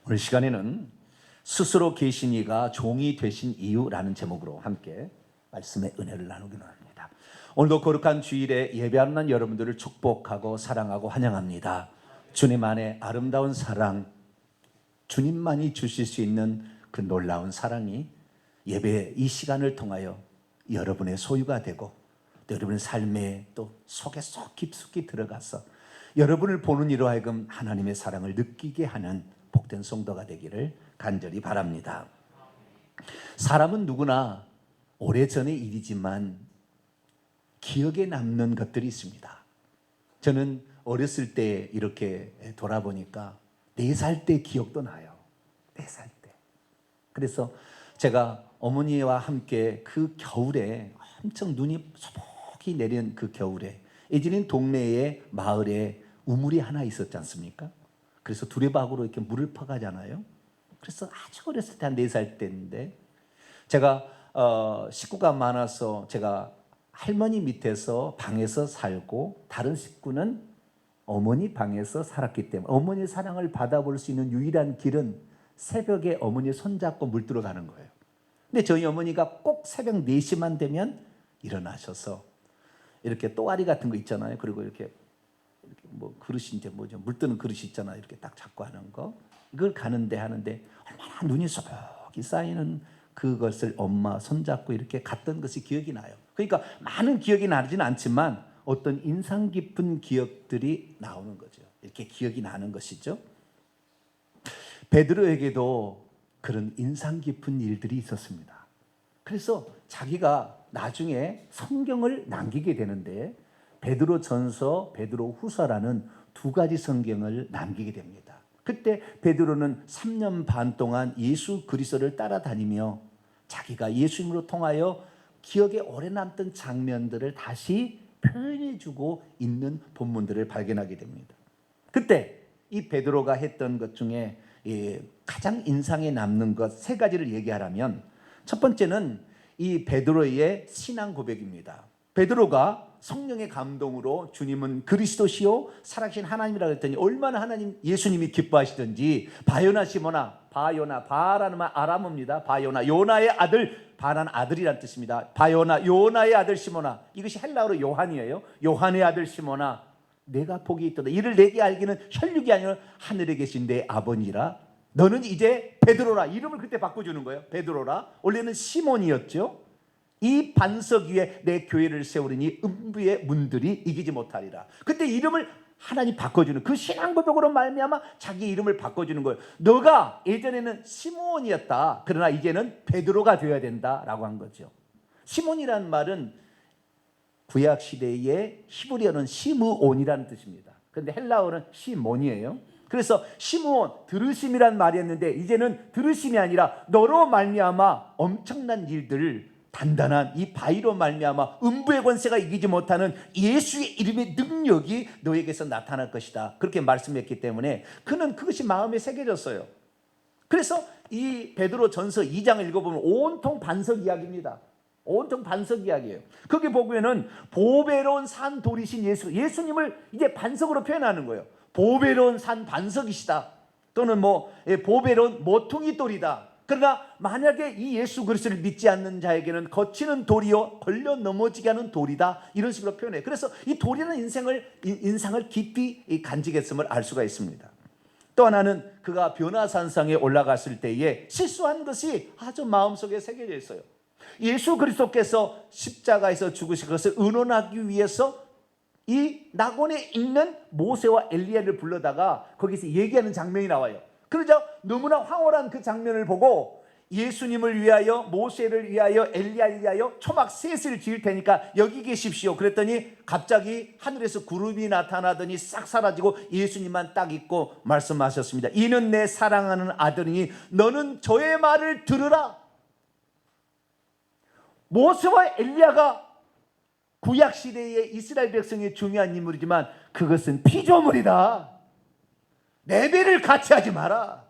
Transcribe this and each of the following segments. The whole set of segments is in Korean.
오늘 시간에는 스스로 계신 이가 종이 되신 이유라는 제목으로 함께 말씀의 은혜를 나누기로 합니다. 오늘도 거룩한 주일에 예배하는 여러분들을 축복하고 사랑하고 환영합니다. 주님 안에 아름다운 사랑, 주님만이 주실 수 있는 그 놀라운 사랑이 예배의 이 시간을 통하여 여러분의 소유가 되고 또 여러분의 삶에 또 속에 쏙 깊숙이 들어가서 여러분을 보는 이로 하여금 하나님의 사랑을 느끼게 하는 복된 성도가 되기를 간절히 바랍니다. 사람은 누구나 오래전의 일이지만 기억에 남는 것들이 있습니다. 저는 어렸을 때 이렇게 돌아보니까 4살 때 기억도 나요. 4살 때. 그래서 제가 어머니와 함께 그 겨울에 엄청 눈이 소복이 내린 그 겨울에 예전엔 동네에 마을에 우물이 하나 있었지 않습니까? 그래서 두레박으로 이렇게 물을 퍼가잖아요. 그래서 아주 어렸을 때 한 4살 때인데 제가 식구가 많아서 제가 할머니 밑에서 방에서 살고 다른 식구는 어머니 방에서 살았기 때문에 어머니의 사랑을 받아볼 수 있는 유일한 길은 새벽에 어머니 손잡고 물 들어가는 거예요. 근데 저희 어머니가 꼭 새벽 4시만 되면 일어나셔서 이렇게 또아리 같은 거 있잖아요. 그리고 이렇게 뭐 그릇인지 뭐죠, 물 뜨는 그릇이 있잖아요. 이렇게 딱 잡고 하는 거, 이걸 가는데 하는데 얼마나 눈이 소복이 쌓이는 그것을 엄마 손잡고 이렇게 갔던 것이 기억이 나요. 그러니까 많은 기억이 나지는 않지만 어떤 인상 깊은 기억들이 나오는 거죠. 이렇게 기억이 나는 것이죠. 베드로에게도 그런 인상 깊은 일들이 있었습니다. 그래서 자기가 나중에 성경을 남기게 되는데 베드로 전서, 베드로 후서라는 2가지 성경을 남기게 됩니다. 그때 베드로는 3년 반 동안 예수 그리스도를 따라다니며 자기가 예수님으로 통하여 기억에 오래 남던 장면들을 다시 표현해주고 있는 본문들을 발견하게 됩니다. 그때 이 베드로가 했던 것 중에 가장 인상에 남는 것 3가지를 얘기하라면, 첫 번째는 이 베드로의 신앙 고백입니다. 베드로가 성령의 감동으로 주님은 그리스도시요 살아계신 하나님이라고 했더니 얼마나 하나님 예수님이 기뻐하시던지 바요나 시모나, 바요나, 바라는 말 아람어입니다. 바요나, 요나의 아들, 바라는 아들이란 뜻입니다. 바요나, 요나의 아들 시모나, 이것이 헬라어로 요한이에요. 요한의 아들 시모나, 내가 복이 있도다. 이를 내게 알기는 혈육이 아니라 하늘에 계신 내 아버지라. 너는 이제 베드로라. 이름을 그때 바꿔주는 거예요. 베드로라. 원래는 시몬이었죠. 이 반석 위에 내 교회를 세우리니 음부의 문들이 이기지 못하리라. 그때 이름을 하나님 바꿔주는, 그 신앙 고백으로 말미암아 자기 이름을 바꿔주는 거예요. 너가 예전에는 시몬이었다. 그러나 이제는 베드로가 되어야 된다라고 한 거죠. 시몬이라는 말은 구약 시대의 히브리어는 시므온이라는 뜻입니다. 그런데 헬라어는 시몬이에요. 그래서 시므온, 들으심이란 말이었는데 이제는 들으심이 아니라 너로 말미암아 엄청난 일들을, 단단한 이 바위로 말미암아 음부의 권세가 이기지 못하는 예수의 이름의 능력이 너에게서 나타날 것이다. 그렇게 말씀했기 때문에 그는 그것이 마음에 새겨졌어요. 그래서 이 베드로 전서 2장을 읽어보면 온통 반석 이야기입니다. 온통 반석 이야기예요. 거기 보면은 보배로운 산 돌이신 예수님을 이제 반석으로 표현하는 거예요. 보배로운 산 반석이시다. 또는 보배로운 모퉁이 돌이다. 그러나 만약에 이 예수 그리스도를 믿지 않는 자에게는 거치는 돌이요 걸려 넘어지게 하는 돌이다. 이런 식으로 표현해요. 그래서 이 돌이라는 인상을 깊이 간직했음을 알 수가 있습니다. 또 하나는 그가 변화산상에 올라갔을 때에 실수한 것이 아주 마음속에 새겨져 있어요. 예수 그리스도께서 십자가에서 죽으신 것을 의논하기 위해서 이 낙원에 있는 모세와 엘리야를 불러다가 거기서 얘기하는 장면이 나와요. 그러자 너무나 황홀한 그 장면을 보고 예수님을 위하여, 모세를 위하여, 엘리야를 위하여 초막 셋을 지을 테니까 여기 계십시오. 그랬더니 갑자기 하늘에서 구름이 나타나더니 싹 사라지고 예수님만 딱 있고 말씀하셨습니다. 이는 내 사랑하는 아들이니 너는 저의 말을 들으라. 모세와 엘리야가 구약 시대의 이스라엘 백성의 중요한 인물이지만 그것은 피조물이다. 내 배를 같이 하지 마라.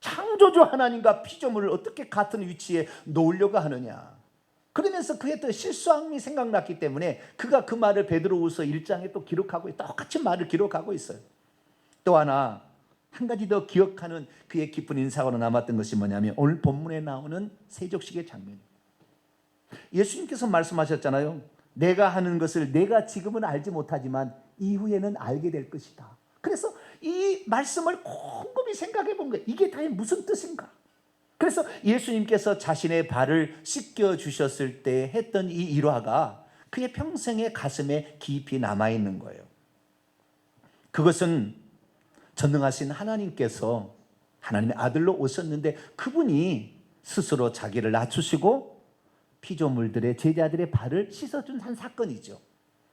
창조주 하나님과 피조물을 어떻게 같은 위치에 놓으려고 하느냐. 그러면서 그의 또 실수함이 생각났기 때문에 그가 그 말을 베드로후서 1장에 또 기록하고 똑같이 말을 기록하고 있어요. 또 하나, 한 가지 더 기억하는 그의 깊은 인사로 남았던 것이 뭐냐면 오늘 본문에 나오는 세족식의 장면입니다. 예수님께서 말씀하셨잖아요. 내가 하는 것을 내가 지금은 알지 못하지만 이후에는 알게 될 것이다. 그래서 이 말씀을 곰곰이 생각해 본 거예요. 이게 다 무슨 뜻인가? 그래서 예수님께서 자신의 발을 씻겨 주셨을 때 했던 이 일화가 그의 평생의 가슴에 깊이 남아있는 거예요. 그것은 전능하신 하나님께서 하나님의 아들로 오셨는데 그분이 스스로 자기를 낮추시고 피조물들의 제자들의 발을 씻어준 한 사건이죠.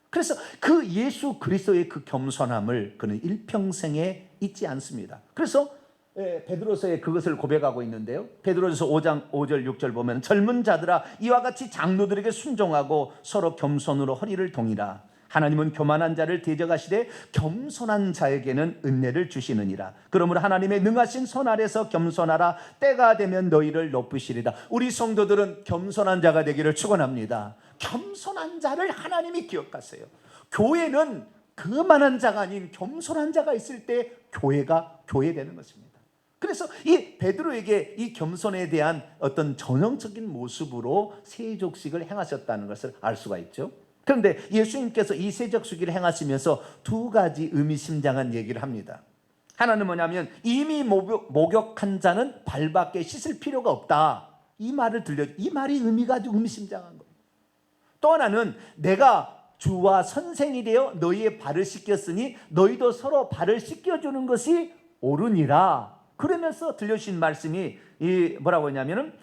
그래서 그 예수 그리스도의 그 겸손함을 그는 일평생에 잊지 않습니다. 그래서 베드로서에 그것을 고백하고 있는데요. 베드로서 5장 5절 6절 보면 젊은 자들아 이와 같이 장로들에게 순종하고 서로 겸손으로 허리를 동이라. 하나님은 교만한 자를 대적하시되 겸손한 자에게는 은혜를 주시느니라. 그러므로 하나님의 능하신 손 아래서 겸손하라. 때가 되면 너희를 높이시리다. 우리 성도들은 겸손한 자가 되기를 축원합니다. 겸손한 자를 하나님이 기억하세요. 교회는 그만한 자가 아닌 겸손한 자가 있을 때 교회가 교회되는 것입니다. 그래서 이 베드로에게 이 겸손에 대한 어떤 전형적인 모습으로 세족식을 행하셨다는 것을 알 수가 있죠. 그런데 예수님께서 이 세족식을 행하시면서 두 가지 의미심장한 얘기를 합니다. 하나는 뭐냐면 이미 목욕한 자는 발밖에 씻을 필요가 없다. 이 말을 이 말이 의미가 아주 의미심장한 거예요. 또 하나는 내가 주와 선생이 되어 너희의 발을 씻겼으니 너희도 서로 발을 씻겨주는 것이 옳으니라. 그러면서 들려주신 말씀이 뭐라고 했냐면은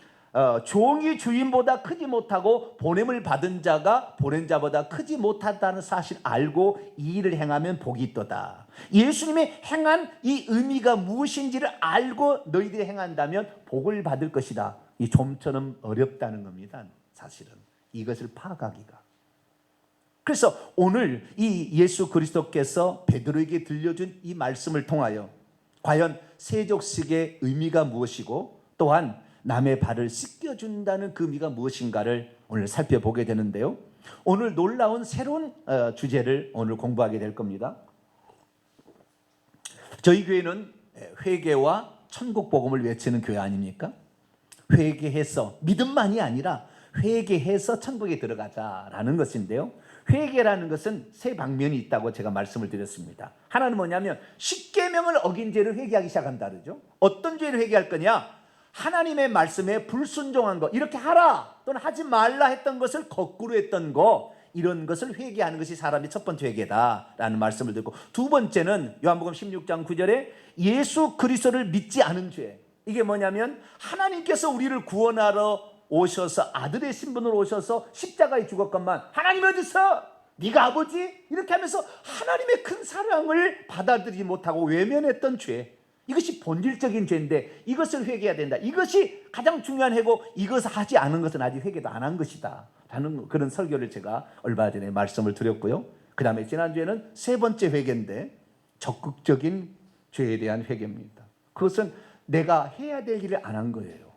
종이 주인보다 크지 못하고 보냄을 받은 자가 보낸 자보다 크지 못하다는 사실 알고 이 일을 행하면 복이 있도다. 예수님이 행한 이 의미가 무엇인지를 알고 너희들이 행한다면 복을 받을 것이다. 이 좀처럼 어렵다는 겁니다. 사실은 이것을 파악하기가. 그래서 오늘 이 예수 그리스도께서 베드로에게 들려준 이 말씀을 통하여 과연 세족식의 의미가 무엇이고 또한 남의 발을 씻겨준다는 그 의미가 무엇인가를 오늘 살펴보게 되는데요. 오늘 놀라운 새로운 주제를 오늘 공부하게 될 겁니다. 저희 교회는 회개와 천국 복음을 외치는 교회 아닙니까? 회개해서 믿음만이 아니라 회개해서 천국에 들어가자라는 것인데요. 회개라는 것은 세 방면이 있다고 제가 말씀을 드렸습니다. 하나는 뭐냐면 십계명을 어긴 죄를 회개하기 시작한다 그러죠. 어떤 죄를 회개할 거냐? 하나님의 말씀에 불순종한 거, 이렇게 하라 또는 하지 말라 했던 것을 거꾸로 했던 거, 이런 것을 회개하는 것이 사람의 첫 번째 회개다라는 말씀을 듣고, 두 번째는 요한복음 16장 9절에 예수 그리스도를 믿지 않은 죄. 이게 뭐냐면 하나님께서 우리를 구원하러 오셔서 아들의 신분으로 오셔서 십자가에 죽었건만 하나님 어디 있어? 네가 아버지? 이렇게 하면서 하나님의 큰 사랑을 받아들이지 못하고 외면했던 죄. 이것이 본질적인 죄인데 이것을 회개해야 된다. 이것이 가장 중요한 해고 이것을 하지 않은 것은 아직 회개도 안 한 것이다 라는 그런 설교를 제가 얼마 전에 말씀을 드렸고요. 그 다음에 지난주에는 세 번째 회개인데 적극적인 죄에 대한 회개입니다. 그것은 내가 해야 될 일을 안 한 거예요.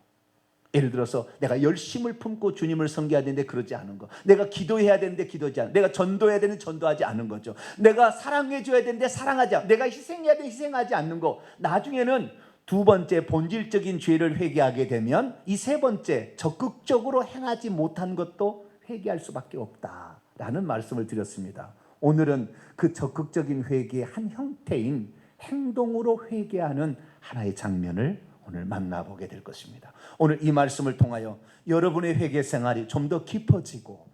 예를 들어서 내가 열심을 품고 주님을 섬겨야 되는데 그러지 않은 거, 내가 기도해야 되는데 기도하지 않은 거, 내가 전도해야 되는데 전도하지 않은 거죠. 내가 사랑해줘야 되는데 사랑하지 않은 거, 내가 희생해야 되는데 희생하지 않는 거. 나중에는 두 번째 본질적인 죄를 회개하게 되면 이 세 번째 적극적으로 행하지 못한 것도 회개할 수밖에 없다라는 말씀을 드렸습니다. 오늘은 그 적극적인 회개의 한 형태인 행동으로 회개하는 하나의 장면을 오늘 만나보게 될 것입니다. 오늘 이 말씀을 통하여 여러분의 회개 생활이 좀 더 깊어지고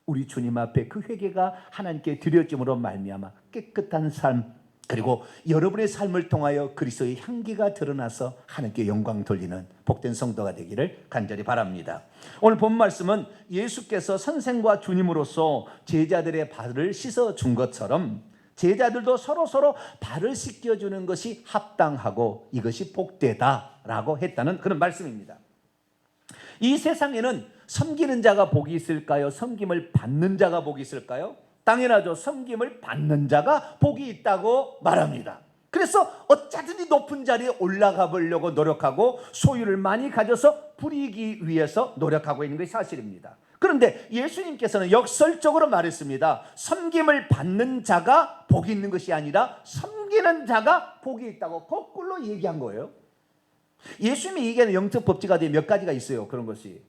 우리 주님 앞에 그 회개가 하나님께 드려짐으로 말미암아 깨끗한 삶, 그리고 여러분의 삶을 통하여 그리스도의 향기가 드러나서 하나님께 영광 돌리는 복된 성도가 되기를 간절히 바랍니다. 오늘 본 말씀은 예수께서 선생과 주님으로서 제자들의 발을 씻어준 것처럼 제자들도 서로 발을 씻겨주는 것이 합당하고 이것이 복되다라고 했다는 그런 말씀입니다. 이 세상에는 섬기는 자가 복이 있을까요? 섬김을 받는 자가 복이 있을까요? 당연하죠. 섬김을 받는 자가 복이 있다고 말합니다. 그래서 어쩌든지 높은 자리에 올라가 보려고 노력하고 소유를 많이 가져서 부리기 위해서 노력하고 있는 것이 사실입니다. 그런데 예수님께서는 역설적으로 말했습니다. 섬김을 받는 자가 복이 있는 것이 아니라 섬기는 자가 복이 있다고 거꾸로 얘기한 거예요. 예수님이 얘기하는 영적 법칙가 몇 가지가 있어요. 그런 것이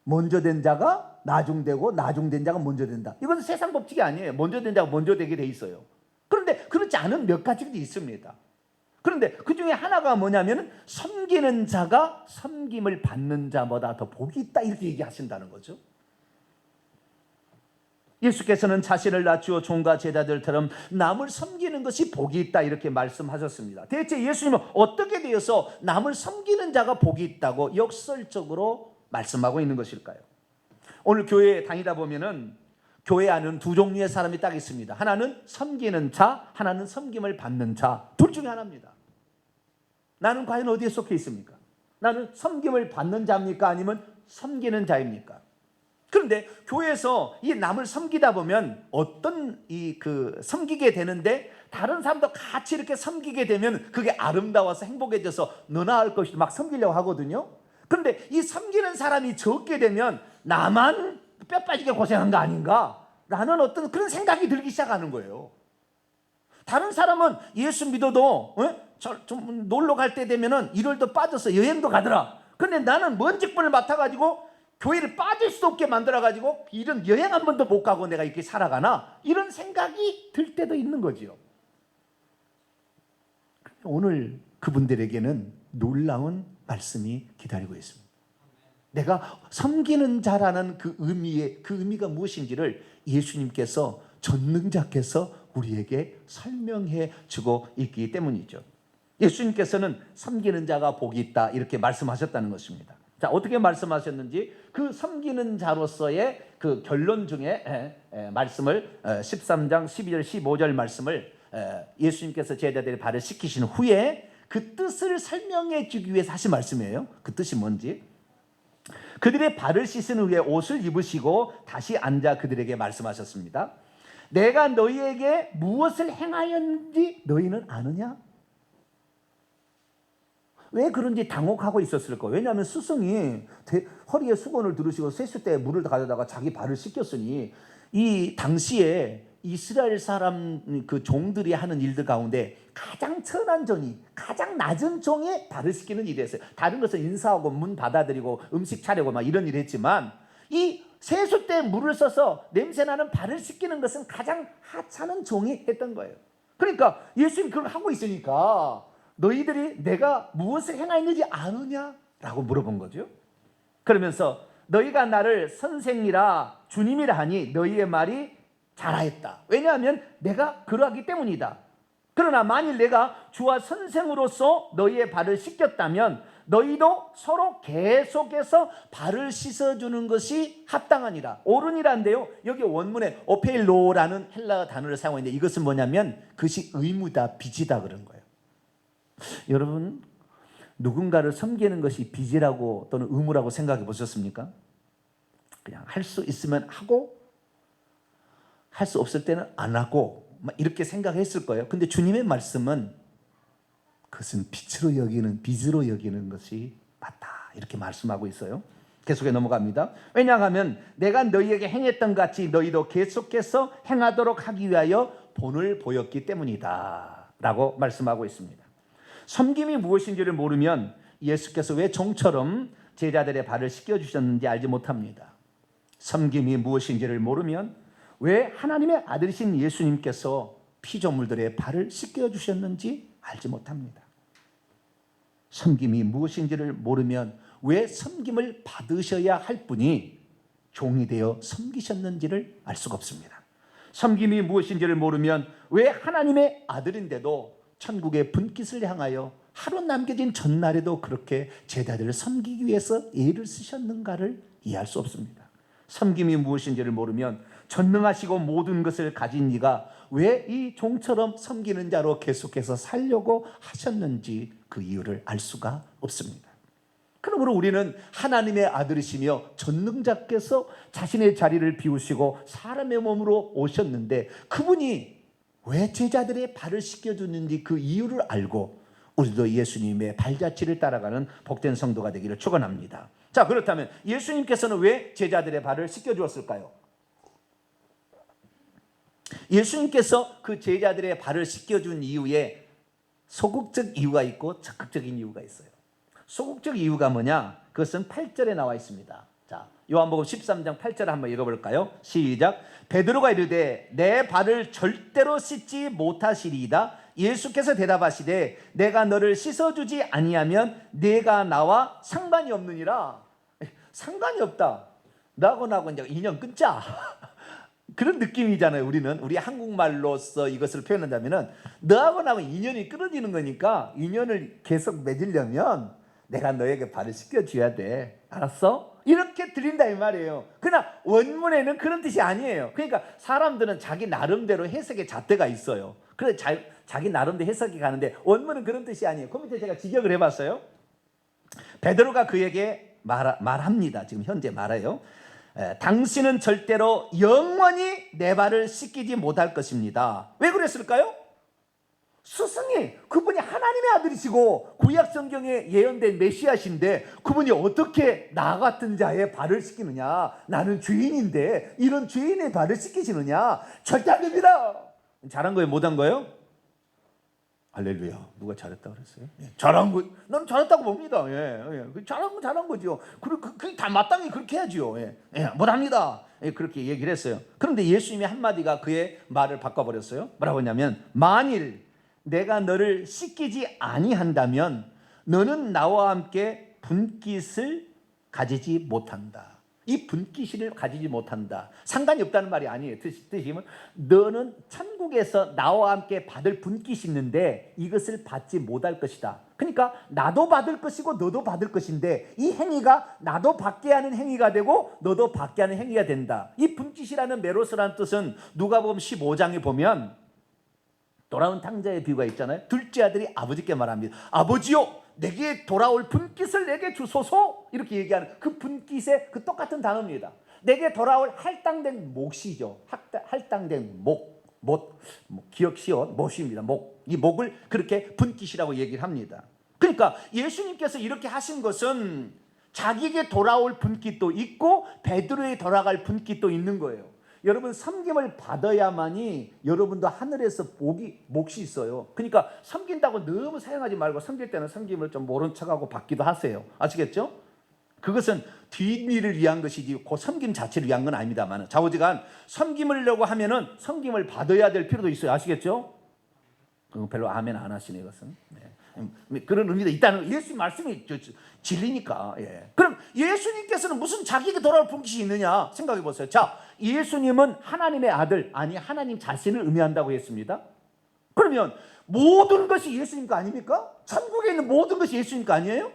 먼저 된 자가 나중되고 나중된 자가 먼저 된다. 이건 세상 법칙이 아니에요. 먼저 된 자가 먼저 되게 돼 있어요. 그런데 그렇지 않은 몇 가지가 있습니다. 그런데 그 중에 하나가 뭐냐면 섬기는 자가 섬김을 받는 자보다 더 복이 있다 이렇게 얘기하신다는 거죠. 예수께서는 자신을 낮추어 종과 제자들처럼 남을 섬기는 것이 복이 있다 이렇게 말씀하셨습니다. 대체 예수님은 어떻게 되어서 남을 섬기는 자가 복이 있다고 역설적으로 말씀하고 있는 것일까요? 오늘 교회에 다니다 보면은 교회 안에는 두 종류의 사람이 딱 있습니다. 하나는 섬기는 자, 하나는 섬김을 받는 자. 둘 중에 하나입니다. 나는 과연 어디에 속해 있습니까? 나는 섬김을 받는 자입니까? 아니면 섬기는 자입니까? 그런데 교회에서 이 남을 섬기다 보면 어떤 섬기게 되는데 다른 사람도 같이 이렇게 섬기게 되면 그게 아름다워서 행복해져서 너나 할 것이 막 섬기려고 하거든요. 그런데 이 섬기는 사람이 적게 되면 나만 뼈 빠지게 고생한 거 아닌가? 라는 어떤 그런 생각이 들기 시작하는 거예요. 다른 사람은 예수 믿어도 좀 놀러 갈 때 되면은 1월도 빠져서 여행도 가더라. 근데 나는 먼 직분을 맡아가지고 교회를 빠질 수 없게 만들어가지고 이런 여행 한 번도 못 가고 내가 이렇게 살아가나? 이런 생각이 들 때도 있는 거지요. 오늘 그분들에게는 놀라운 말씀이 기다리고 있습니다. 내가 섬기는 자라는 그 의미가 무엇인지를 예수님께서 전능자께서 우리에게 설명해 주고 있기 때문이죠. 예수님께서는 섬기는 자가 복이 있다 이렇게 말씀하셨다는 것입니다. 자, 어떻게 말씀하셨는지 그 섬기는 자로서의 그 결론 중에 말씀을 13장 12절 15절 말씀을 예수님께서 제자들의 발을 씻기신 후에 그 뜻을 설명해 주기 위해서 하신 말씀이에요. 그 뜻이 뭔지. 그들의 발을 씻은 후에 옷을 입으시고 다시 앉아 그들에게 말씀하셨습니다. 내가 너희에게 무엇을 행하였는지 너희는 아느냐? 왜 그런지 당혹하고 있었을 거예요. 왜냐하면 스승이 허리에 수건을 두르시고 세숫대에 물을 가져다가 자기 발을 씻겼으니 이 당시에 이스라엘 사람 그 종들이 하는 일들 가운데 가장 천한 종이 가장 낮은 종의 발을 씻기는 일이었어요. 다른 것은 인사하고 문 닫아드리고 음식 차리고 막 이런 일을 했지만 이 세숫대에 물을 써서 냄새나는 발을 씻기는 것은 가장 하찮은 종이 했던 거예요. 그러니까 예수님이 그걸 하고 있으니까 너희들이 내가 무엇을 행하였는지 아느냐라고 물어본 거죠. 그러면서 너희가 나를 선생이라 주님이라 하니 너희의 말이 잘하였다. 왜냐하면 내가 그러하기 때문이다. 그러나 만일 내가 주와 선생으로서 너희의 발을 씻겼다면 너희도 서로 계속해서 발을 씻어주는 것이 합당하니라. 옳으니라인데요. 여기 원문에 오페일로라는 헬라어 단어를 사용했는데 이것은 뭐냐면 그것이 의무다, 빚이다 그런 거예요. 여러분 누군가를 섬기는 것이 빚이라고 또는 의무라고 생각해 보셨습니까? 그냥 할 수 있으면 하고 할 수 없을 때는 안 하고 이렇게 생각했을 거예요. 근데 주님의 말씀은 그것은 빚으로 여기는 것이 맞다 이렇게 말씀하고 있어요. 계속해 넘어갑니다. 왜냐하면 내가 너희에게 행했던 같이 너희도 계속해서 행하도록 하기 위하여 본을 보였기 때문이다 라고 말씀하고 있습니다. 섬김이 무엇인지를 모르면 예수께서 왜 종처럼 제자들의 발을 씻겨주셨는지 알지 못합니다. 섬김이 무엇인지를 모르면 왜 하나님의 아들이신 예수님께서 피조물들의 발을 씻겨주셨는지 알지 못합니다. 섬김이 무엇인지를 모르면 왜 섬김을 받으셔야 할 분이 종이 되어 섬기셨는지를 알 수가 없습니다. 섬김이 무엇인지를 모르면 왜 하나님의 아들인데도 천국의 분깃을 향하여 하루 남겨진 전날에도 그렇게 제자들을 섬기기 위해서 애를 쓰셨는가를 이해할 수 없습니다. 섬김이 무엇인지를 모르면 전능하시고 모든 것을 가진 이가 왜 이 종처럼 섬기는 자로 계속해서 살려고 하셨는지 그 이유를 알 수가 없습니다. 그러므로 우리는 하나님의 아들이시며 전능자께서 자신의 자리를 비우시고 사람의 몸으로 오셨는데 그분이 왜 제자들의 발을 씻겨주는지 그 이유를 알고 우리도 예수님의 발자취를 따라가는 복된 성도가 되기를 축원합니다. 자, 그렇다면 예수님께서는 왜 제자들의 발을 씻겨주었을까요? 예수님께서 그 제자들의 발을 씻겨준 이유에 소극적 이유가 있고 적극적인 이유가 있어요. 소극적 이유가 뭐냐? 그것은 8절에 나와 있습니다. 자, 요한복음 13장 8절 한번 읽어볼까요? 시작. 베드로가 이르되 내 발을 절대로 씻지 못하시리이다. 예수께서 대답하시되 내가 너를 씻어주지 아니하면 네가 나와 상관이 없느니라. 상관이 없다. 나하고 이제 인연 끊자. 그런 느낌이잖아요. 우리 한국말로서 이것을 표현한다면은 너하고 인연이 끊어지는 거니까 인연을 계속 맺으려면 내가 너에게 발을 씻겨줘야 돼. 알았어? 이렇게 들린다 이 말이에요. 그러나 원문에는 그런 뜻이 아니에요. 그러니까 사람들은 자기 나름대로 해석의 잣대가 있어요. 그래 자기 나름대로 해석이 가는데 원문은 그런 뜻이 아니에요. 그 밑에 제가 지적을 해봤어요. 베드로가 그에게 말합니다. 지금 현재 말해요. 당신은 절대로 영원히 내 발을 씻기지 못할 것입니다. 왜 그랬을까요? 스승이 그분이 하나님의 아들이시고 구약 성경에 예언된 메시아신데 그분이 어떻게 나 같은 자의 발을 씻기느냐? 나는 죄인인데 이런 죄인의 발을 씻기시느냐? 절대 안 됩니다. 잘한 거예요? 못한 거예요? 할렐루야. 누가 잘했다고 그랬어요? 예. 잘한 거, 나는 잘했다고 봅니다. 잘한 건 잘한 거죠. 그게 다 마땅히 그렇게 해야지요. 못합니다. 그렇게 얘기를 했어요. 그런데 예수님의 한마디가 그의 말을 바꿔버렸어요. 뭐라고 했냐면 만일 내가 너를 씻기지 아니한다면 너는 나와 함께 분깃을 가지지 못한다. 이 분깃을 가지지 못한다. 상관이 없다는 말이 아니에요. 뜻이면 너는 천국에서 나와 함께 받을 분깃이 있는데 이것을 받지 못할 것이다. 그러니까 나도 받을 것이고 너도 받을 것인데 이 행위가 나도 받게 하는 행위가 되고 너도 받게 하는 행위가 된다. 이 분깃이라는 메로스라는 뜻은 누가복음 15장에 보면 돌아온 탕자의 비유가 있잖아요. 둘째 아들이 아버지께 말합니다. 아버지요, 내게 돌아올 분깃을 내게 주소서. 이렇게 얘기하는 그 분깃의 그 똑같은 단어입니다. 내게 돌아올 할당된 몫이죠. 할당된 기억시옷 몫입니다. 이 몫을 그렇게 분깃이라고 얘기를 합니다. 그러니까 예수님께서 이렇게 하신 것은 자기에게 돌아올 분깃도 있고 베드로에 돌아갈 분깃도 있는 거예요. 여러분 섬김을 받아야만이 여러분도 하늘에서 몫이 있어요. 그러니까 섬긴다고 너무 사용하지 말고 섬길 때는 섬김을 좀 모른 척하고 받기도 하세요. 아시겠죠? 그것은 뒷일을 위한 것이지 그 섬김 자체를 위한 건 아닙니다만 좌우지간 섬김을려고 하면은 섬김을 받아야 될 필요도 있어요. 아시겠죠? 별로 아멘 안 하시네 이것은. 그런 의미도 있다는 예수님 말씀이 진리니까. 그럼 예수님께서는 무슨 자기에게 돌아올 분깃이 있느냐 생각해 보세요. 자, 예수님은 하나님의 아들, 아니 하나님 자신을 의미한다고 했습니다. 그러면 모든 것이 예수님 거 아닙니까? 천국에 있는 모든 것이 예수님 거 아니에요?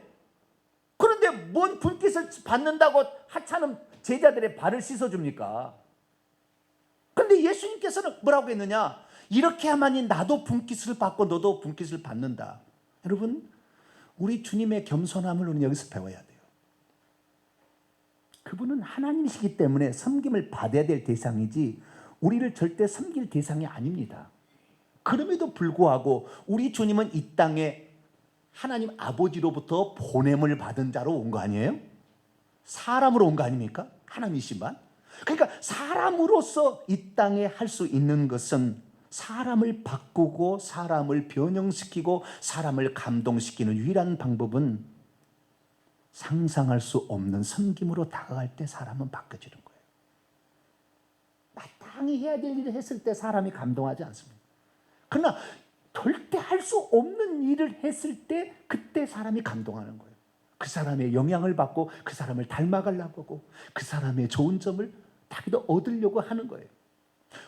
그런데 뭔 분깃을 받는다고 하찮은 제자들의 발을 씻어줍니까? 그런데 예수님께서는 뭐라고 했느냐? 이렇게 하만이 나도 분깃을 받고 너도 분깃을 받는다. 여러분, 우리 주님의 겸손함을 우리는 여기서 배워야 돼요. 그분은 하나님이시기 때문에 섬김을 받아야 될 대상이지 우리를 절대 섬길 대상이 아닙니다. 그럼에도 불구하고 우리 주님은 이 땅에 하나님 아버지로부터 보냄을 받은 자로 온 거 아니에요? 사람으로 온 거 아닙니까? 하나님이시만. 그러니까 사람으로서 이 땅에 할 수 있는 것은 사람을 바꾸고 사람을 변형시키고 사람을 감동시키는 유일한 방법은 상상할 수 없는 섬김으로 다가갈 때 사람은 바뀌어지는 거예요. 마땅히 해야 될 일을 했을 때 사람이 감동하지 않습니다. 그러나 절대 할 수 없는 일을 했을 때 그때 사람이 감동하는 거예요. 그 사람의 영향을 받고 그 사람을 닮아가려고 하고 그 사람의 좋은 점을 자기도 얻으려고 하는 거예요.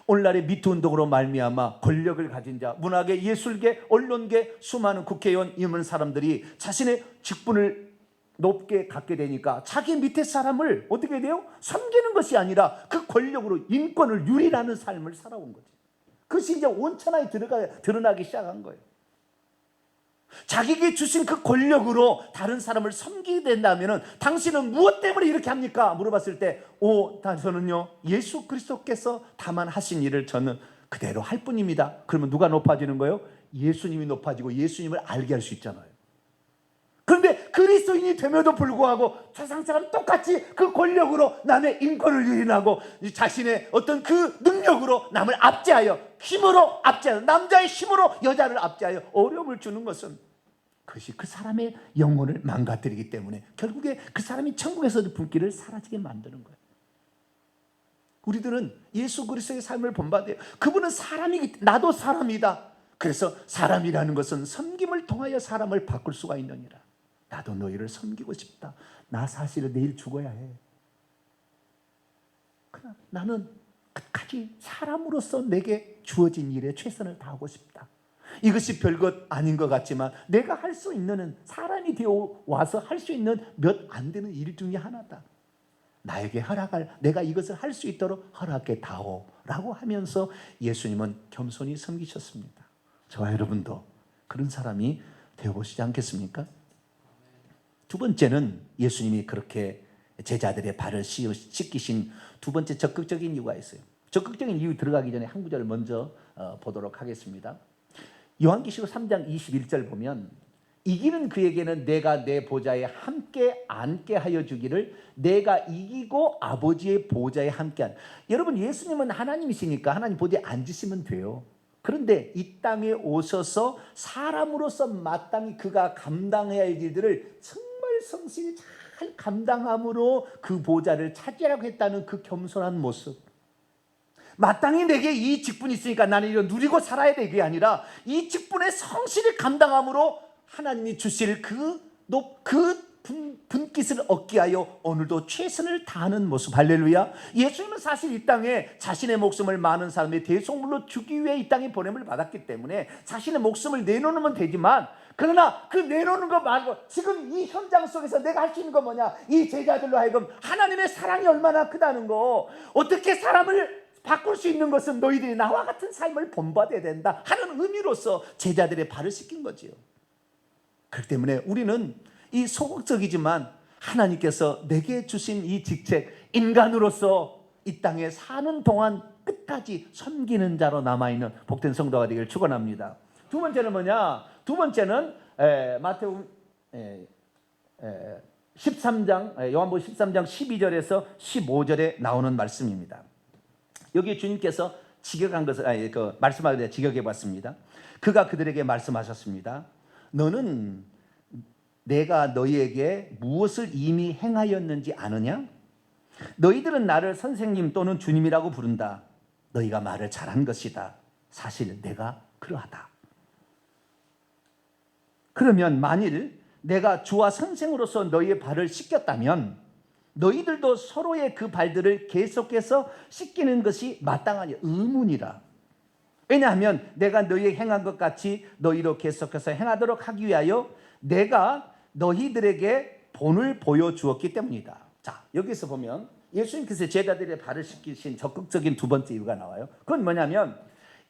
오늘날의 미투 운동으로 말미암아 권력을 가진 자, 문화계, 예술계, 언론계, 수많은 국회의원 이런 사람들이 자신의 직분을 높게 갖게 되니까 자기 밑에 사람을 어떻게 돼요? 섬기는 것이 아니라 그 권력으로 인권을 유린하는 삶을 살아온 거지. 그것이 이제 온천하에 드러나기 시작한 거예요. 자기에게 주신 그 권력으로 다른 사람을 섬기게 된다면 당신은 무엇 때문에 이렇게 합니까? 물어봤을 때 저는요 예수 그리스도께서 다만 하신 일을 저는 그대로 할 뿐입니다. 그러면 누가 높아지는 거예요? 예수님이 높아지고 예수님을 알게 할 수 있잖아요. 그런데 그리스도인이 됨에도 불구하고 세상처럼 똑같이 그 권력으로 남의 인권을 유린하고 자신의 어떤 그 능력으로 남을 압제하여, 힘으로 압제하여, 남자의 힘으로 여자를 압제하여 어려움을 주는 것은 그것이 그 사람의 영혼을 망가뜨리기 때문에 결국에 그 사람이 천국에서도 불길을 사라지게 만드는 거예요. 우리들은 예수 그리스도의 삶을 본받아요. 그분은 사람이기, 나도 사람이다. 그래서 사람이라는 것은 섬김을 통하여 사람을 바꿀 수가 있느니라. 나도 너희를 섬기고 싶다. 나 사실은 내일 죽어야 해. 그러나 나는 끝까지 사람으로서 내게 주어진 일에 최선을 다하고 싶다. 이것이 별것 아닌 것 같지만 내가 할 수 있는, 사람이 되어 와서 할 수 있는 몇 안 되는 일 중에 하나다. 나에게 허락할, 내가 이것을 할 수 있도록 허락해 다오 라고 하면서 예수님은 겸손히 섬기셨습니다. 저와 여러분도 그런 사람이 되어보시지 않겠습니까? 두 번째는 예수님이 그렇게 제자들의 발을 씻기신 두 번째 적극적인 이유가 있어요. 적극적인 이유 들어가기 전에 한 구절을 먼저 보도록 하겠습니다. 요한계시록 3장 21절 보면 이기는 그에게는 내가 내 보좌에 함께 앉게 하여 주기를, 내가 이기고 아버지의 보좌에 함께 한. 여러분, 예수님은 하나님이시니까 하나님 보좌에 앉으시면 돼요. 그런데 이 땅에 오셔서 사람으로서 마땅히 그가 감당해야 할 일들을 정말 성실히 잘 감당함으로 그 보좌를 차지하려고 했다는 그 겸손한 모습, 마땅히 내게 이 직분이 있으니까 나는 이거 누리고 살아야 돼, 이게 아니라 이 직분에 성실히 감당함으로 하나님이 주실 그 분깃을 얻기 위하여 오늘도 최선을 다하는 모습. 할렐루야. 예수님은 사실 이 땅에 자신의 목숨을 많은 사람의 대속물로 주기 위해 이 땅에 보냄을 받았기 때문에 자신의 목숨을 내놓으면 되지만, 그러나 그 내놓는 거 말고 지금 이 현장 속에서 내가 할 수 있는 건 뭐냐, 이 제자들로 하여금 하나님의 사랑이 얼마나 크다는 거, 어떻게 사람을 바꿀 수 있는 것은 너희들이 나와 같은 삶을 본받아야 된다 하는 의미로서 제자들의 발을 씻긴 거지요. 그렇기 때문에 우리는 이 소극적이지만 하나님께서 내게 주신 이 직책, 인간으로서 이 땅에 사는 동안 끝까지 섬기는 자로 남아있는 복된 성도가 되기를 축원합니다. 두 번째는 뭐냐? 두 번째는 마태복음 13장, 요한복음 13장 12절에서 15절에 나오는 말씀입니다. 여기 주님께서 직역한 것을, 말씀하기에 직역해 봤습니다. 그가 그들에게 말씀하셨습니다. 너는 내가 너희에게 무엇을 이미 행하였는지 아느냐? 너희들은 나를 선생님 또는 주님이라고 부른다. 너희가 말을 잘한 것이다. 사실 내가 그러하다. 그러면 만일 내가 주와 선생으로서 너희의 발을 씻겼다면 너희들도 서로의 그 발들을 계속해서 씻기는 것이 마땅하니, 의문이라. 왜냐하면 내가 너희의 행한 것 같이 너희로 계속해서 행하도록 하기 위하여 내가 너희들에게 본을 보여주었기 때문이다. 자, 여기서 보면 예수님께서 제자들의 발을 씻기신 적극적인 두 번째 이유가 나와요. 그건 뭐냐면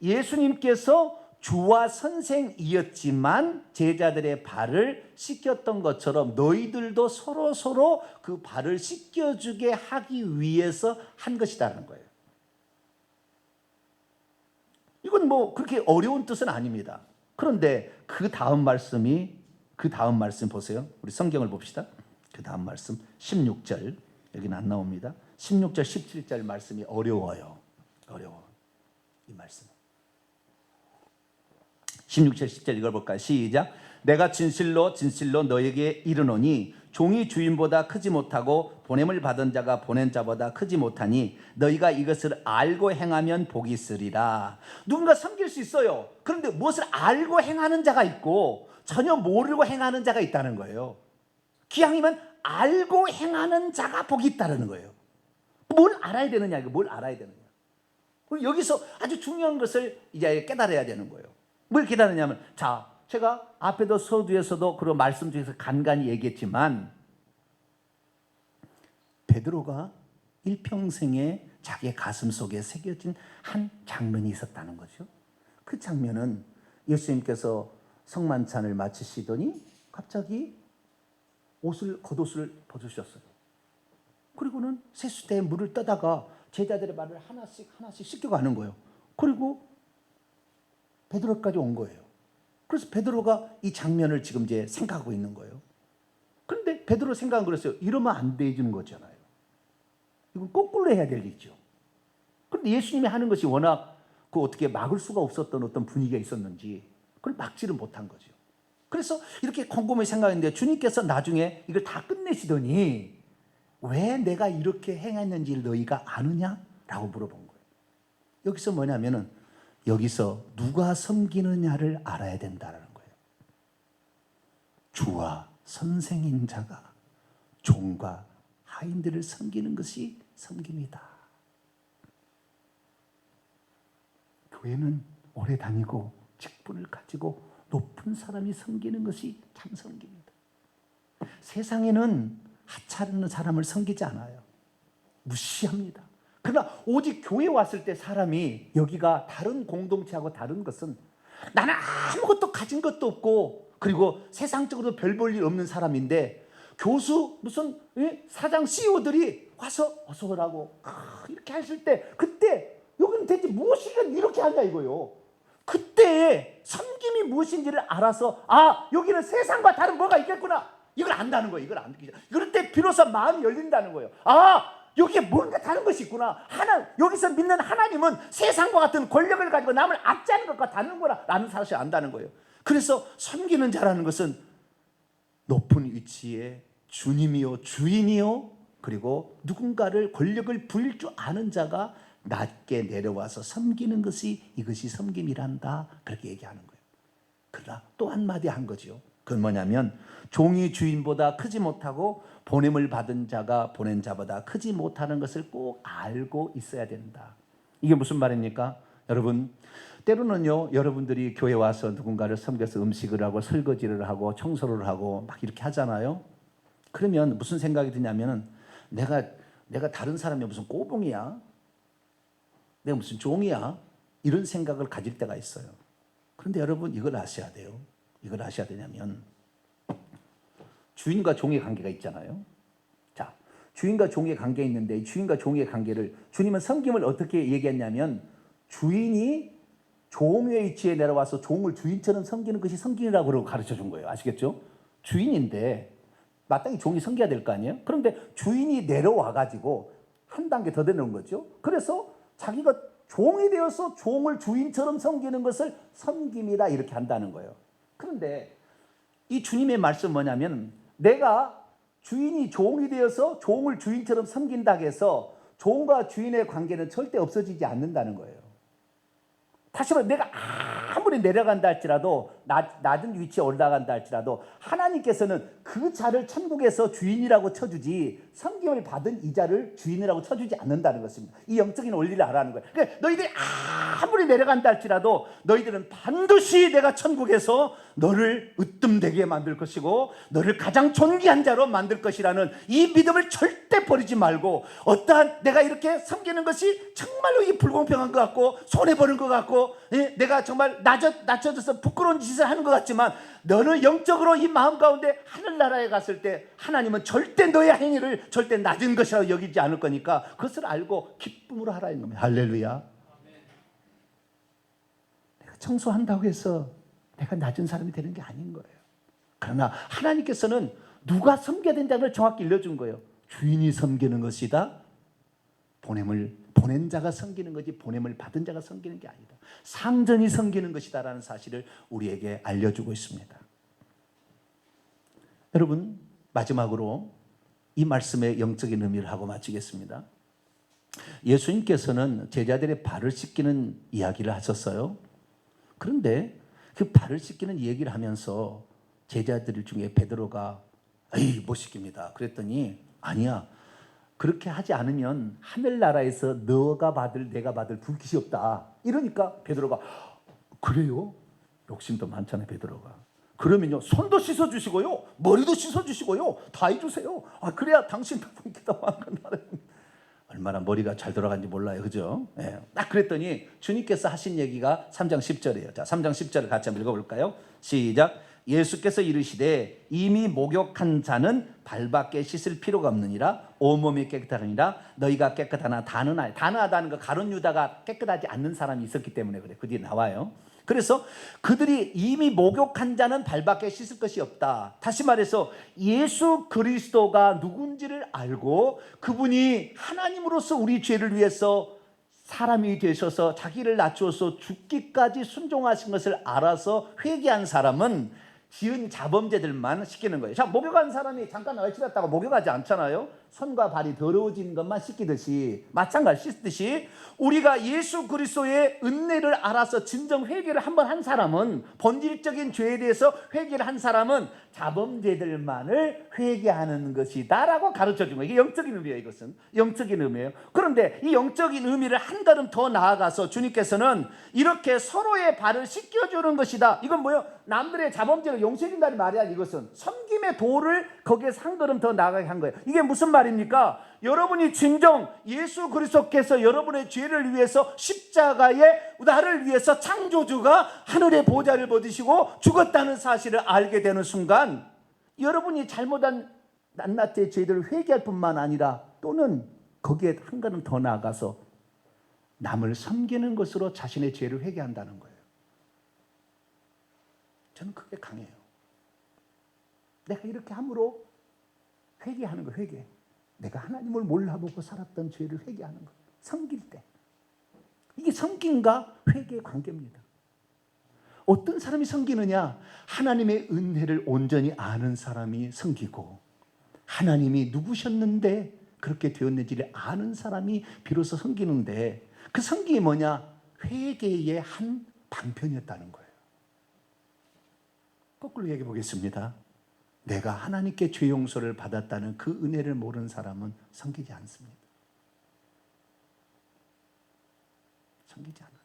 예수님께서 주와 선생이었지만 제자들의 발을 씻겼던 것처럼 너희들도 서로 그 발을 씻겨주게 하기 위해서 한 것이라는 거예요. 이건 뭐 그렇게 어려운 뜻은 아닙니다. 그런데 그 다음 말씀 보세요. 우리 성경을 봅시다. 그 다음 말씀 16절, 여기는 안 나옵니다. 16절 17절 말씀이 어려워요. 이 말씀 16절 10절 읽어볼까요? 시작. 내가 진실로 너에게 이르노니 종이 주인보다 크지 못하고 보냄을 받은 자가 보낸 자보다 크지 못하니 너희가 이것을 알고 행하면 복이 있으리라. 누군가 섬길 수 있어요. 그런데 무엇을 알고 행하는 자가 있고 전혀 모르고 행하는 자가 있다는 거예요. 기왕이면 알고 행하는 자가 복이 있다는 거예요. 뭘 알아야 되느냐, 뭘 알아야 되느냐. 여기서 아주 중요한 것을 이제 깨달아야 되는 거예요. 뭘 깨달으냐면, 자, 제가 앞에도 서두에서도 그런 말씀 중에서 간간히 얘기했지만 베드로가 일평생에 자기의 가슴 속에 새겨진 한 장면이 있었다는 거죠. 그 장면은 예수님께서 성만찬을 마치시더니 갑자기 겉옷을 벗으셨어요. 그리고는 세수대에 물을 떠다가 제자들의 발을 하나씩 씻겨가는 거예요. 그리고 베드로까지 온 거예요. 그래서 베드로가 이 장면을 지금 이제 생각하고 있는 거예요. 그런데 베드로 생각은 그랬어요. 이러면 안 되는 거잖아요. 이건 거꾸로 해야 될 일이죠. 그런데 예수님이 하는 것이 워낙 그 어떻게 막을 수가 없었던 어떤 분위기가 있었는지 그걸 막지를 못한 거죠. 그래서 이렇게 곰곰이 생각했는데 주님께서 나중에 이걸 다 끝내시더니 왜 내가 이렇게 행했는지를 너희가 아느냐? 라고 물어본 거예요. 여기서 뭐냐면은 여기서 누가 섬기느냐를 알아야 된다는 거예요. 주와 선생인 자가 종과 하인들을 섬기는 것이 섬김이다. 교회는 오래 다니고 직분을 가지고 높은 사람이 섬기는 것이 참 섬깁니다. 세상에는 하찮은 사람을 섬기지 않아요. 무시합니다. 그러나 오직 교회에 왔을 때 사람이 여기가 다른 공동체하고 다른 것은 나는 아무것도 가진 것도 없고 그리고 세상적으로 별 볼 일 없는 사람인데 교수 무슨 사장 CEO들이 와서 어서 오라고 이렇게 하실 때 그때 여기는 대체 무엇이든 이렇게 한다 이거요. 그때 섬김이 무엇인지를 알아서 여기는 세상과 다른 뭐가 있겠구나 이걸 안다는 거예요. 이걸 안 그럴 때 비로소 마음이 열린다는 거예요. 여기에 뭔가 다른 것이 있구나. 여기서 믿는 하나님은 세상과 같은 권력을 가지고 남을 압제하는 것과 다른 거라는 사실을 안다는 거예요. 그래서 섬기는 자라는 것은 높은 위치에 주님이요 주인이요 그리고 누군가를 권력을 부릴 줄 아는 자가 낮게 내려와서 섬기는 것이 이것이 섬김이란다 그렇게 얘기하는 거예요. 그러나 또 한마디 한 거죠. 그건 뭐냐면 종이 주인보다 크지 못하고 보냄을 받은 자가 보낸 자보다 크지 못하는 것을 꼭 알고 있어야 된다. 이게 무슨 말입니까? 여러분 때로는요 여러분들이 교회 와서 누군가를 섬겨서 음식을 하고 설거지를 하고 청소를 하고 막 이렇게 하잖아요. 그러면 무슨 생각이 드냐면 내가 다른 사람이 무슨 꼬봉이야? 내가 무슨 종이야? 이런 생각을 가질 때가 있어요. 그런데 여러분 이걸 아셔야 돼요. 이걸 아셔야 되냐면 주인과 종의 관계가 있잖아요. 자, 주인과 종의 관계가 있는데 주인과 종의 관계를 주님은 섬김을 어떻게 얘기했냐면 주인이 종의 위치에 내려와서 종을 주인처럼 섬기는 것이 섬김이라고 가르쳐 준 거예요. 아시겠죠? 주인인데 마땅히 종이 섬겨야 될 거 아니에요? 그런데 주인이 내려와 가지고 한 단계 더 내려온 거죠. 그래서 자기가 종이 되어서 종을 주인처럼 섬기는 것을 섬김이다 이렇게 한다는 거예요. 그런데 이 주님의 말씀은 뭐냐면 내가 주인이 종이 되어서 종을 주인처럼 섬긴다고 해서 종과 주인의 관계는 절대 없어지지 않는다는 거예요. 다시 말해 내가 아무리 내려간다 할지라도 낮은 위치에 올라간다 할지라도 하나님께서는 그 자를 천국에서 주인이라고 쳐주지 섬김을 받은 이 자를 주인이라고 쳐주지 않는다는 것입니다. 이 영적인 원리를 알아는 거예요. 그러니까 너희들이 아무리 내려간다 할지라도 너희들은 반드시 내가 천국에서 너를 으뜸되게 만들 것이고 너를 가장 존귀한 자로 만들 것이라는 이 믿음을 절대 버리지 말고 어떠한 내가 이렇게 섬기는 것이 정말로 이 불공평한 것 같고 손해보는 것 같고 내가 정말 낮춰져서 부끄러운 짓을 하는 것 같지만 너는 영적으로 이 마음 가운데 하늘나라에 갔을 때 하나님은 절대 너의 행위를 절대 낮은 것이라고 여기지 않을 거니까 그것을 알고 기쁨으로 하라는 겁니다. 할렐루야. 내가 청소한다고 해서 내가 낮은 사람이 되는 게 아닌 거예요. 그러나 하나님께서는 누가 섬겨야 된다는 걸 정확히 일러준 거예요. 주인이 섬기는 것이다. 보낸 자가 섬기는 거지 보냄을 받은 자가 섬기는 게 아니다. 상전이 섬기는 것이다라는 사실을 우리에게 알려주고 있습니다. 여러분 마지막으로 이 말씀의 영적인 의미를 하고 마치겠습니다. 예수님께서는 제자들의 발을 씻기는 이야기를 하셨어요. 그런데 그 발을 씻기는 얘기를 하면서 제자들 중에 베드로가 에이 못 씻깁니다. 그랬더니 아니야. 그렇게 하지 않으면 하늘나라에서 너가 받을 내가 받을 불깃이 없다. 이러니까 베드로가 그래요? 욕심도 많잖아요 베드로가. 그러면요 손도 씻어주시고요 머리도 씻어주시고요 다 해주세요. 그래야 당신도 불깃다고 하는 거예요. 얼마나 머리가 잘 돌아간지 몰라요. 그죠? 예. 딱 그랬더니 주님께서 하신 얘기가 3장 10절이에요. 자, 3장 10절을 같이 한번 읽어볼까요? 시작. 예수께서 이르시되 이미 목욕한 자는 발밖에 씻을 필요가 없느니라 온몸이 깨끗하니라 너희가 깨끗하나 단언하다는 거 가룟 유다가 깨끗하지 않는 사람이 있었기 때문에 그래. 그 뒤에 나와요. 그래서 그들이 이미 목욕한 자는 발밖에 씻을 것이 없다. 다시 말해서 예수 그리스도가 누군지를 알고 그분이 하나님으로서 우리 죄를 위해서 사람이 되셔서 자기를 낮추어서 죽기까지 순종하신 것을 알아서 회개한 사람은 지은 자범죄들만 씻기는 거예요. 자, 목욕한 사람이 잠깐 얼추렸다고 목욕하지 않잖아요. 손과 발이 더러워지는 것만 씻기듯이, 마찬가지 씻듯이 우리가 예수 그리스도의 은혜를 알아서 진정 회개를 한번 한 사람은, 본질적인 죄에 대해서 회개를 한 사람은 자범죄들만을 회개하는 것이다 라고 가르쳐 준 거예요. 이게 영적인 의미예요. 이것은 영적인 의미예요. 그런데 이 영적인 의미를 한 걸음 더 나아가서 주님께서는 이렇게 서로의 발을 씻겨주는 것이다. 이건 뭐예요? 남들의 자범죄를 용서해준다는 말이 아니라 이것은 섬김의 도를 거기에서 한 걸음 더 나아가게 한 거예요. 이게 무슨 말입니까? 여러분이 진정 예수 그리스도께서 여러분의 죄를 위해서 십자가에 나를 위해서 창조주가 하늘의 보좌를 받으시고 죽었다는 사실을 알게 되는 순간 여러분이 잘못한 낱낱의 죄들을 회개할 뿐만 아니라 또는 거기에 한 걸음 더 나아가서 남을 섬기는 것으로 자신의 죄를 회개한다는 거예요. 저는 그게 강해요. 내가 이렇게 함으로 회개하는 거, 회개. 내가 하나님을 몰라보고 살았던 죄를 회개하는 거, 섬길 때. 이게 섬김과 회개의 관계입니다. 어떤 사람이 섬기느냐? 하나님의 은혜를 온전히 아는 사람이 섬기고, 하나님이 누구셨는데 그렇게 되었는지를 아는 사람이 비로소 섬기는데, 그 섬김이 뭐냐? 회개의 한 방편이었다는 거예요. 거꾸로 얘기해 보겠습니다. 내가 하나님께 죄 용서를 받았다는 그 은혜를 모르는 사람은 섬기지 않습니다. 섬기지 않아요.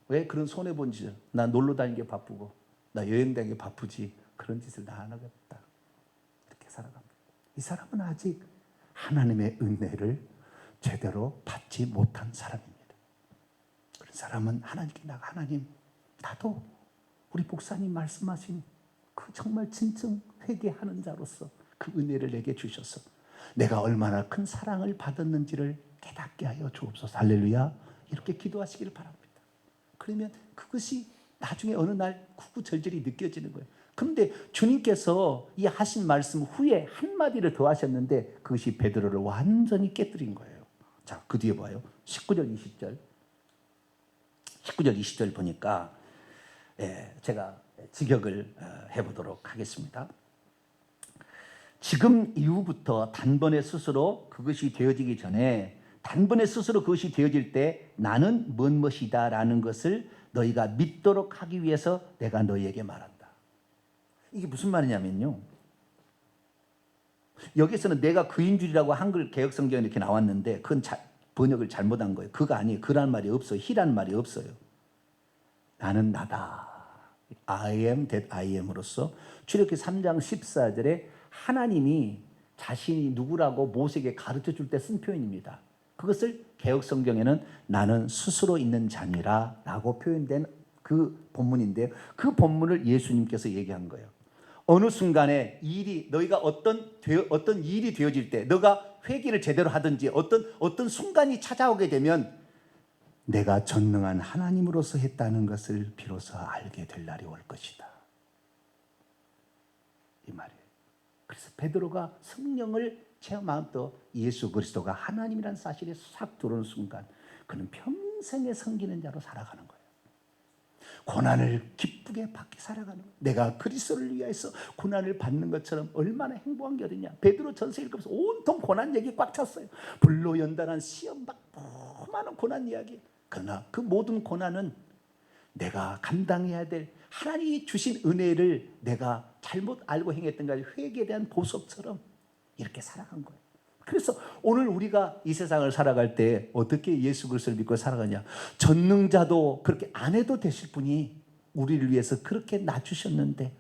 왜? 그런 손해본 짓을, 나 놀러 다니는 게 바쁘고 나 여행 다니는 게 바쁘지 그런 짓을 나 안 하겠다, 이렇게 살아갑니다. 이 사람은 아직 하나님의 은혜를 제대로 받지 못한 사람입니다. 그런 사람은 하나님께 나가, 하나님, 나도 우리 목사님 말씀하신 그 정말 진정 회개하는 자로서 그 은혜를 내게 주셔서 내가 얼마나 큰 사랑을 받았는지를 깨닫게 하여 주옵소서. 할렐루야. 이렇게 기도하시기를 바랍니다. 그러면 그것이 나중에 어느 날 구구절절히 느껴지는 거예요. 그런데 주님께서 이 하신 말씀 후에 한마디를 더 하셨는데 그것이 베드로를 완전히 깨뜨린 거예요. 자, 그 뒤에 봐요. 19절 20절 보니까 제가 직역을 해보도록 하겠습니다. 지금 이후부터 단번에 스스로 그것이 되어지기 전에, 단번에 스스로 그것이 되어질 때 나는 무엇이다 라는 것을 너희가 믿도록 하기 위해서 내가 너희에게 말한다. 이게 무슨 말이냐면요, 여기서는 내가 그인 줄이라고 한글 개역성경에 이렇게 나왔는데 그건 번역을 잘못한 거예요. 그가 아니에요. 그란 말이 없어요. 히란 말이 없어요. 나는 나다. I am that I am으로서 출애굽기 3장 14절에 하나님이 자신이 누구라고 모세에게 가르쳐 줄 때 쓴 표현입니다. 그것을 개역성경에는 나는 스스로 있는 자니라 라고 표현된 그 본문인데요. 그 본문을 예수님께서 얘기한 거예요. 어느 순간에 너희가 어떤 일이 되어질 때, 너가 회개를 제대로 하든지 어떤 순간이 찾아오게 되면 내가 전능한 하나님으로서 했다는 것을 비로소 알게 될 날이 올 것이다. 이 말이에요. 그래서 베드로가 성령을 체험한 또 예수 그리스도가 하나님이라는 사실에 싹 들어오는 순간 그는 평생에 섬기는 자로 살아가는 거예요. 고난을 기쁘게 받게 살아가는 거예요. 내가 그리스도를 위해서 고난을 받는 것처럼 얼마나 행복한 게 어디냐. 베드로 전서 읽으면서 온통 고난 얘기 꽉 찼어요. 불로 연단한 시험 막 많은 고난 이야기. 그러나 그 모든 고난은 내가 감당해야 될 하나님이 주신 은혜를 내가 잘못 알고 행했던 것이 회개에 대한 보석처럼 이렇게 살아간 거예요. 그래서 오늘 우리가 이 세상을 살아갈 때 어떻게 예수 그리스도를 믿고 살아가냐. 전능자도 그렇게 안 해도 되실 분이 우리를 위해서 그렇게 낮추셨는데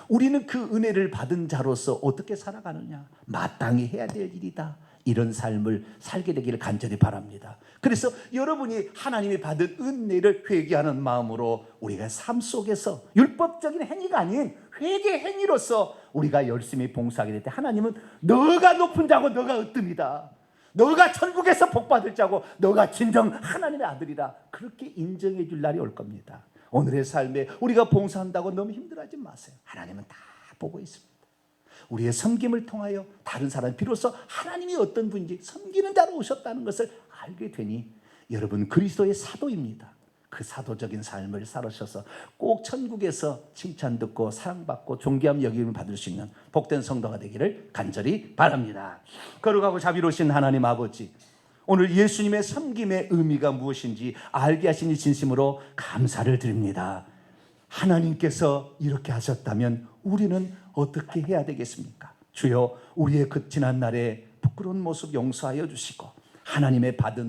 우리는 그 은혜를 받은 자로서 어떻게 살아가느냐. 마땅히 해야 될 일이다. 이런 삶을 살게 되기를 간절히 바랍니다. 그래서 여러분이 하나님이 받은 은혜를 회개하는 마음으로 우리가 삶 속에서 율법적인 행위가 아닌 회개 행위로서 우리가 열심히 봉사하게 될 때 하나님은 너가 높은 자고 너가 으뜸이다. 너가 천국에서 복받을 자고 너가 진정 하나님의 아들이다. 그렇게 인정해 줄 날이 올 겁니다. 오늘의 삶에 우리가 봉사한다고 너무 힘들어하지 마세요. 하나님은 다 보고 있습니다. 우리의 섬김을 통하여 다른 사람이 비로소 하나님이 어떤 분인지 섬기는 자로 오셨다는 것을 알게 되니 여러분 그리스도의 사도입니다. 그 사도적인 삶을 살으셔서 꼭 천국에서 칭찬 듣고 사랑받고 존귀함 여김을 받을 수 있는 복된 성도가 되기를 간절히 바랍니다. 거룩하고 자비로우신 하나님 아버지, 오늘 예수님의 섬김의 의미가 무엇인지 알게 하시니 진심으로 감사를 드립니다. 하나님께서 이렇게 하셨다면 우리는 어떻게 해야 되겠습니까? 주여, 우리의 그 지난 날의 부끄러운 모습 용서하여 주시고 하나님의 받은